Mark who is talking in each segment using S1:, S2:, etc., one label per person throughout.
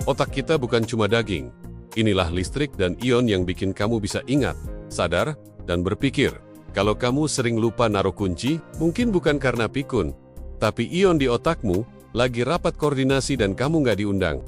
S1: Otak kita bukan cuma daging. Inilah listrik dan ion yang bikin kamu bisa ingat, sadar, dan berpikir. Kalau kamu sering lupa naruh kunci, mungkin bukan karena pikun, tapi ion di otakmu lagi rapat koordinasi dan kamu nggak diundang.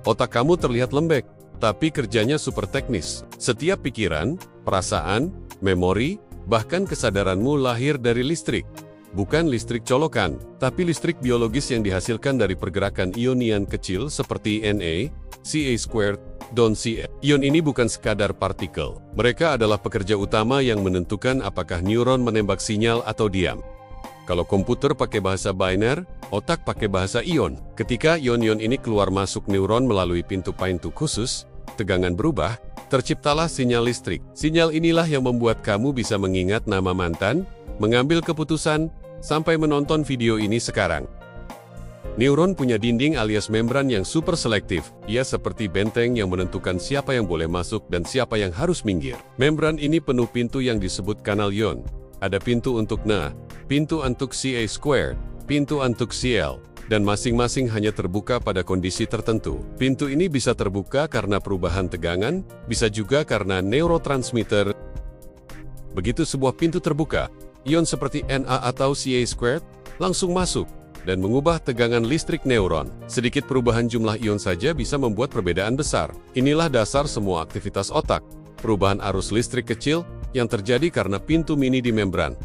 S1: Otak kamu terlihat lembek, tapi kerjanya super teknis. Setiap pikiran, perasaan, memori, bahkan kesadaranmu lahir dari listrik. Bukan listrik colokan, tapi listrik biologis yang dihasilkan dari pergerakan ionian kecil seperti Na, Ca², dan Cl. Ion ini bukan sekadar partikel. Mereka adalah pekerja utama yang menentukan apakah neuron menembak sinyal atau diam. Kalau komputer pakai bahasa biner, otak pakai bahasa ion. Ketika ion-ion ini keluar masuk neuron melalui pintu-pintu khusus, tegangan berubah, terciptalah sinyal listrik. Sinyal inilah yang membuat kamu bisa mengingat nama mantan, mengambil keputusan, sampai menonton video ini sekarang. Neuron punya dinding alias membran yang super selektif. Ia seperti benteng yang menentukan siapa yang boleh masuk dan siapa yang harus minggir. Membran ini penuh pintu yang disebut kanal ion. Ada pintu untuk Na, pintu untuk Ca², pintu untuk Cl, dan masing-masing hanya terbuka pada kondisi tertentu. Pintu ini bisa terbuka karena perubahan tegangan, bisa juga karena neurotransmitter. Begitu sebuah pintu terbuka, ion seperti Na atau Ca² langsung masuk dan mengubah tegangan listrik neuron. Sedikit perubahan jumlah ion saja bisa membuat perbedaan besar. Inilah dasar semua aktivitas otak. Perubahan arus listrik kecil yang terjadi karena pintu mini di membran.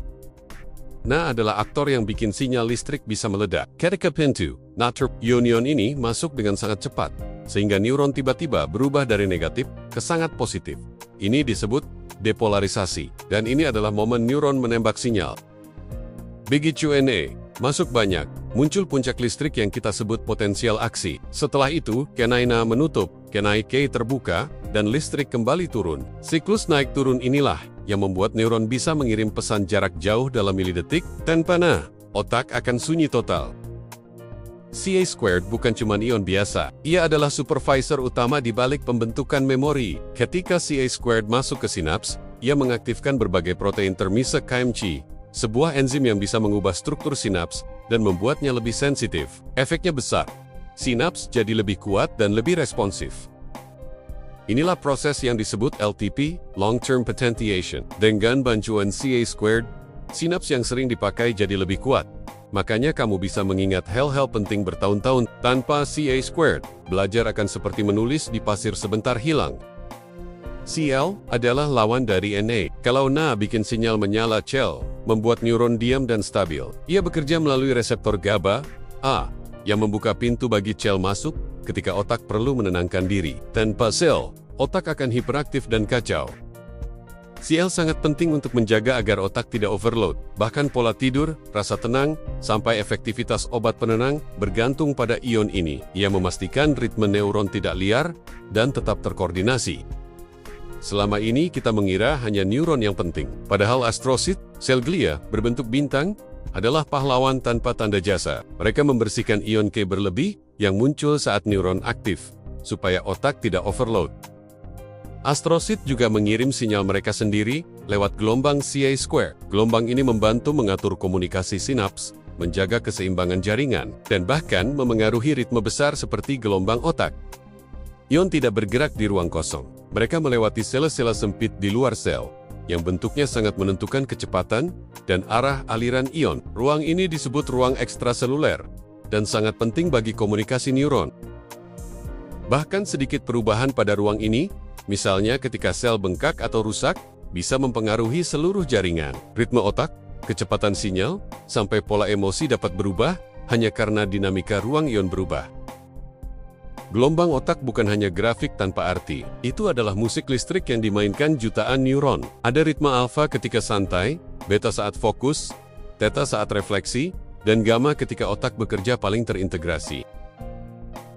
S1: Na adalah aktor yang bikin sinyal listrik bisa meledak. Ketika pintu, ion-ion ini masuk dengan sangat cepat, sehingga neuron tiba-tiba berubah dari negatif ke sangat positif. Ini disebut depolarisasi, dan ini adalah momen neuron menembak sinyal. Begitu Na masuk banyak, muncul puncak listrik yang kita sebut potensial aksi. Setelah itu, kenai Na menutup, kenai K terbuka, dan listrik kembali turun. Siklus naik turun inilah yang membuat neuron bisa mengirim pesan jarak jauh dalam milidetik. Tanpa Na, otak akan sunyi total. Ca² bukan cuma ion biasa, ia adalah supervisor utama di balik pembentukan memori. Ketika Ca² masuk ke sinaps, ia mengaktifkan berbagai protein termisek KMC, sebuah enzim yang bisa mengubah struktur sinaps dan membuatnya lebih sensitif. Efeknya besar. Sinaps jadi lebih kuat dan lebih responsif. Inilah proses yang disebut LTP, Long-Term Potentiation. Dengan bantuan Ca², sinaps yang sering dipakai jadi lebih kuat. Makanya kamu bisa mengingat hal-hal penting bertahun-tahun. Tanpa Ca², belajar akan seperti menulis di pasir sebentar hilang. Cl adalah lawan dari Na. Kalau Na bikin sinyal menyala Cl, membuat neuron diam dan stabil. Ia bekerja melalui reseptor GABA, A, yang membuka pintu bagi Cl masuk ketika otak perlu menenangkan diri. Tanpa Cl, otak akan hiperaktif dan kacau. Cl sangat penting untuk menjaga agar otak tidak overload. Bahkan pola tidur, rasa tenang, sampai efektivitas obat penenang bergantung pada ion ini. Ia memastikan ritme neuron tidak liar dan tetap terkoordinasi. Selama ini kita mengira hanya neuron yang penting. Padahal astrosit, sel glia berbentuk bintang, adalah pahlawan tanpa tanda jasa. Mereka membersihkan ion K berlebih yang muncul saat neuron aktif, supaya otak tidak overload. Astrosit juga mengirim sinyal mereka sendiri lewat gelombang Ca². Gelombang ini membantu mengatur komunikasi sinaps, menjaga keseimbangan jaringan, dan bahkan memengaruhi ritme besar seperti gelombang otak. Ion tidak bergerak di ruang kosong. Mereka melewati sela-sela sempit di luar sel, yang bentuknya sangat menentukan kecepatan dan arah aliran ion. Ruang ini disebut ruang ekstraseluler, dan sangat penting bagi komunikasi neuron. Bahkan sedikit perubahan pada ruang ini, misalnya ketika sel bengkak atau rusak, bisa mempengaruhi seluruh jaringan. Ritme otak, kecepatan sinyal, sampai pola emosi dapat berubah, hanya karena dinamika ruang ion berubah. Gelombang otak bukan hanya grafik tanpa arti. Itu adalah musik listrik yang dimainkan jutaan neuron. Ada ritme alfa ketika santai, beta saat fokus, theta saat refleksi, dan gamma ketika otak bekerja paling terintegrasi.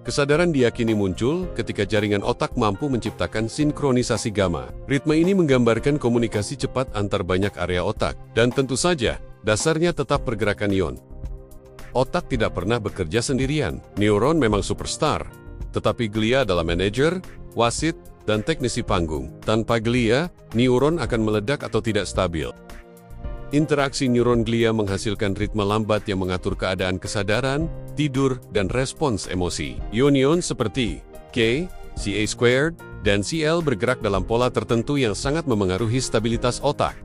S1: Kesadaran diyakini muncul ketika jaringan otak mampu menciptakan sinkronisasi gamma. Ritme ini menggambarkan komunikasi cepat antar banyak area otak. Dan tentu saja, dasarnya tetap pergerakan ion. Otak tidak pernah bekerja sendirian. Neuron memang superstar, tetapi glia adalah manajer, wasit, dan teknisi panggung. Tanpa glia, neuron akan meledak atau tidak stabil. Interaksi neuron glia menghasilkan ritme lambat yang mengatur keadaan kesadaran, tidur, dan respons emosi. Ion-ion seperti K, Ca², dan Cl bergerak dalam pola tertentu yang sangat memengaruhi stabilitas otak.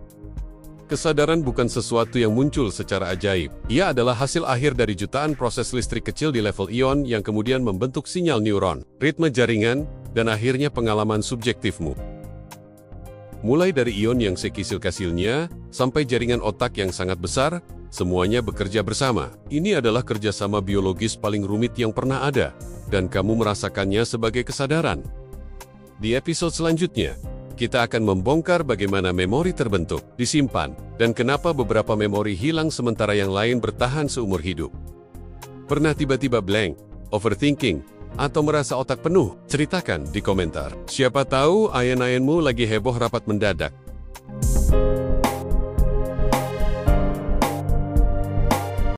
S1: Kesadaran bukan sesuatu yang muncul secara ajaib. Ia adalah hasil akhir dari jutaan proses listrik kecil di level ion yang kemudian membentuk sinyal neuron, ritme jaringan, dan akhirnya pengalaman subjektifmu. Mulai dari ion yang sekisil-kasilnya, sampai jaringan otak yang sangat besar, semuanya bekerja bersama. Ini adalah kerjasama biologis paling rumit yang pernah ada, dan kamu merasakannya sebagai kesadaran. Di episode selanjutnya, kita akan membongkar bagaimana memori terbentuk, disimpan, dan kenapa beberapa memori hilang sementara yang lain bertahan seumur hidup. Pernah tiba-tiba blank, overthinking, atau merasa otak penuh? Ceritakan di komentar. Siapa tahu ayen-ayenmu lagi heboh rapat mendadak.